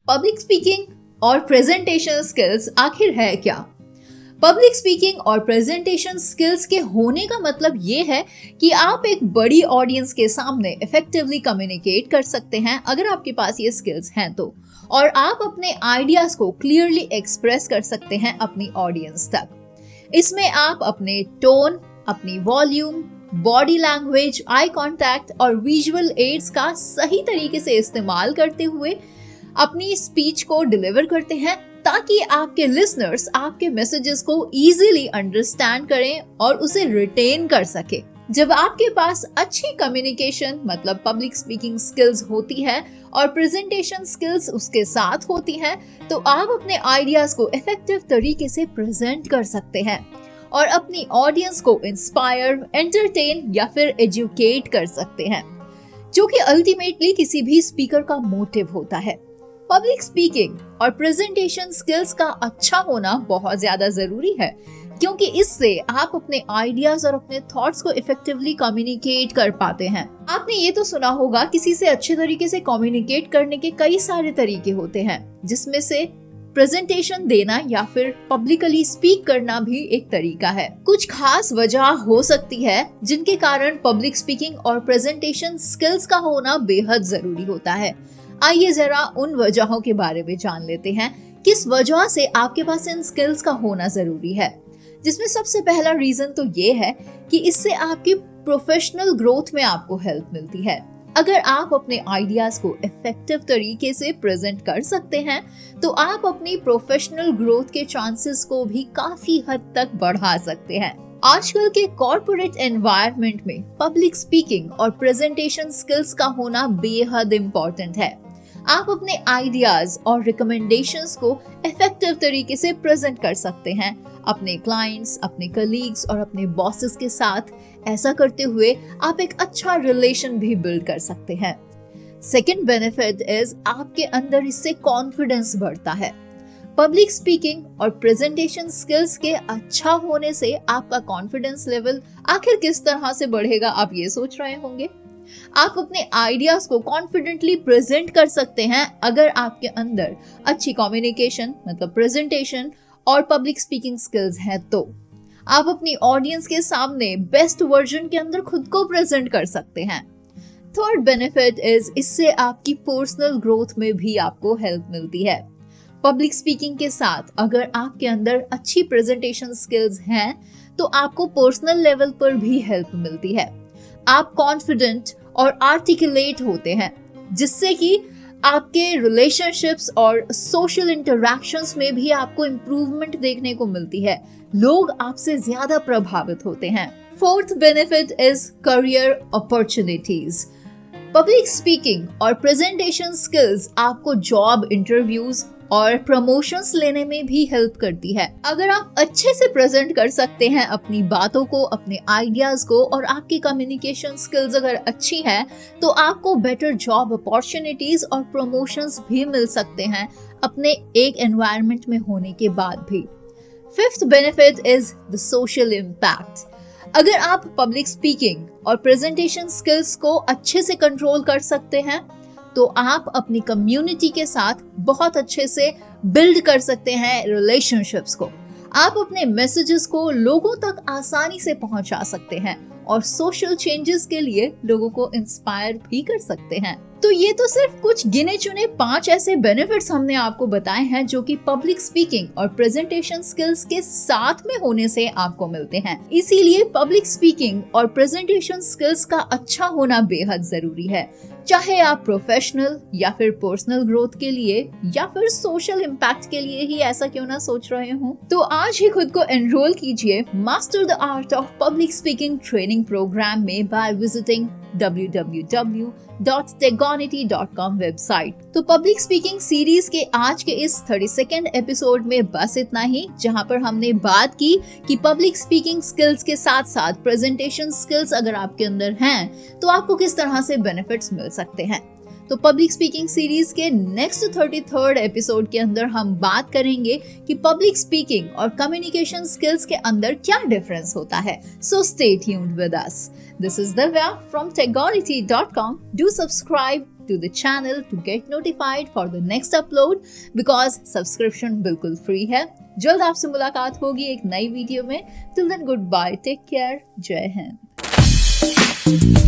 Public speaking और presentation skills आखिर है क्या? पब्लिक स्पीकिंग और प्रेजेंटेशन स्किल्स के होने का मतलब ये है कि आप एक बड़ी ऑडियंस के सामने इफेक्टिवली कम्युनिकेट कर सकते हैं अगर आपके पास ये स्किल्स हैं तो, और आप अपने आइडियाज को क्लियरली एक्सप्रेस कर सकते हैं अपनी ऑडियंस तक। इसमें आप अपने टोन, अपनी volume, body language, eye contact और विजुअल एड्स का सही तरीके से इस्तेमाल करते हुए अपनी स्पीच को डिलीवर करते हैं ताकि आपके लिसनर्स आपके मैसेजेस को इजीली अंडरस्टैंड करें और उसे रिटेन कर सके। जब आपके पास अच्छी कम्युनिकेशन मतलब पब्लिक स्पीकिंग स्किल्स होती है और प्रेजेंटेशन स्किल्स उसके साथ होती हैं, तो आप अपने आइडियाज को इफेक्टिव तरीके से प्रेजेंट कर सकते हैं और अपनी ऑडियंस को इंस्पायर, एंटरटेन या फिर एजुकेट कर सकते हैं, जो कि अल्टीमेटली किसी भी स्पीकर का मोटिव होता है। पब्लिक स्पीकिंग और प्रेजेंटेशन स्किल्स का अच्छा होना बहुत ज्यादा जरूरी है, क्योंकि इससे आप अपने आइडियाज और अपने थॉट्स को इफेक्टिवली कम्युनिकेट कर पाते हैं। आपने ये तो सुना होगा किसी से अच्छे तरीके से कम्युनिकेट करने के कई सारे तरीके होते हैं, जिसमें से प्रेजेंटेशन देना या फिर पब्लिकली स्पीक करना भी एक तरीका है। कुछ खास वजह हो सकती है जिनके कारण पब्लिक स्पीकिंग और प्रेजेंटेशन स्किल्स का होना बेहद जरूरी होता है। आइए जरा उन वजहों के बारे में जान लेते हैं किस वजह से आपके पास इन स्किल्स का होना जरूरी है। जिसमें सबसे पहला रीजन तो ये है कि इससे आपकी प्रोफेशनल ग्रोथ में आपको हेल्प मिलती है। अगर आप अपने आइडियाज को इफेक्टिव तरीके से प्रेजेंट कर सकते हैं तो आप अपनी प्रोफेशनल ग्रोथ के चांसेस को भी काफी हद तक बढ़ा सकते हैं। आजकल के कॉर्पोरेट एनवायरनमेंट में पब्लिक स्पीकिंग और प्रेजेंटेशन स्किल्स का होना बेहद इम्पोर्टेंट है। आप अपने आइडियाज और रिकमेंडेशंस को इफेक्टिव तरीके से प्रेजेंट कर सकते हैं अपने क्लाइंट्स, अपने कलीग्स और अपने बॉसेस के साथ। ऐसा करते हुए आप एक अच्छा रिलेशन भी बिल्ड कर सकते हैं। सेकेंड बेनिफिट इज आपके अंदर इससे कॉन्फिडेंस बढ़ता है। पब्लिक स्पीकिंग और प्रेजेंटेशन स्किल्स के अच्छा होने से आपका कॉन्फिडेंस लेवल आखिर किस तरह से बढ़ेगा, आप ये सोच रहे होंगे। आप अपने आइडियाज को कॉन्फिडेंटली प्रेजेंट कर सकते हैं अगर आपके अंदर अच्छी कम्युनिकेशन मतलब प्रेजेंटेशन और पब्लिक स्पीकिंग स्किल्स हैं तो आप अपनी ऑडियंस के सामने बेस्ट वर्जन के अंदर खुद को प्रेजेंट कर सकते हैं। थर्ड बेनिफिट इज इससे आपकी पर्सनल ग्रोथ में भी आपको हेल्प मिलती है। पब्लिक स्पीकिंग के साथ अगर आपके अंदर अच्छी प्रेजेंटेशन स्किल्स हैं तो आपको पर्सनल लेवल पर भी हेल्प मिलती है। आप कॉन्फिडेंट और आर्टिकुलेट होते हैं, जिससे कि आपके रिलेशनशिप्स और सोशल इंटरैक्शंस में भी आपको इम्प्रूवमेंट देखने को मिलती है। लोग आपसे ज्यादा प्रभावित होते हैं। Fourth benefit is career opportunities. Public speaking और प्रेजेंटेशन स्किल्स आपको जॉब इंटरव्यूज और प्रमोशंस लेने में भी हेल्प करती है। अगर आप अच्छे से प्रेजेंट कर सकते हैं अपनी बातों को, अपने आइडियाज को, और आपकी कम्युनिकेशन स्किल्स अगर अच्छी हैं, तो आपको बेटर जॉब अपॉर्चुनिटीज और प्रमोशंस भी मिल सकते हैं अपने एक एनवायरनमेंट में होने के बाद भी। Fifth benefit is the social impact. अगर आप पब्लिक स्पीकिंग और प्रेजेंटेशन स्किल्स को अच्छे से कंट्रोल कर सकते हैं तो आप अपनी कम्युनिटी के साथ बहुत अच्छे से बिल्ड कर सकते हैं रिलेशनशिप्स को। आप अपने मैसेजेस को लोगों तक आसानी से पहुंचा सकते हैं और सोशल चेंजेस के लिए लोगों को इंस्पायर भी कर सकते हैं। तो ये तो सिर्फ कुछ गिने चुने 5 ऐसे बेनिफिट्स हमने आपको बताए हैं जो कि पब्लिक स्पीकिंग और प्रेजेंटेशन स्किल्स के साथ में होने से आपको मिलते हैं। इसीलिए पब्लिक स्पीकिंग और प्रेजेंटेशन स्किल्स का अच्छा होना बेहद जरूरी है, चाहे आप प्रोफेशनल या फिर पर्सनल ग्रोथ के लिए या फिर सोशल इम्पैक्ट के लिए ही ऐसा क्यों ना सोच रहे हो। तो आज ही खुद को एनरोल कीजिए master the art of public speaking training programme में बाय विजिटिंग www.tegonity.com वेबसाइट। तो पब्लिक स्पीकिंग सीरीज के आज के इस 32nd एपिसोड में बस इतना ही, जहां पर हमने बात की कि पब्लिक स्पीकिंग स्किल्स के साथ साथ प्रेजेंटेशन स्किल्स अगर आपके अंदर हैं तो आपको किस तरह से बेनिफिट्स मिल सकते हैं। तो पब्लिक स्पीकिंग सीरीज के नेक्स्ट 33rd एपिसोड के अंदर हम बात करेंगे कि पब्लिक स्पीकिंग और कम्युनिकेशन स्किल्स के अंदर क्या डिफरेंस होता है। So stay tuned with us. This is Divya from Tegonity.com. Do subscribe, to the channel to get notified for the next upload because subscription बिल्कुल फ्री है। जल्द आपसे मुलाकात होगी एक नई वीडियो में। Till then, goodbye, take care, जय हिंद।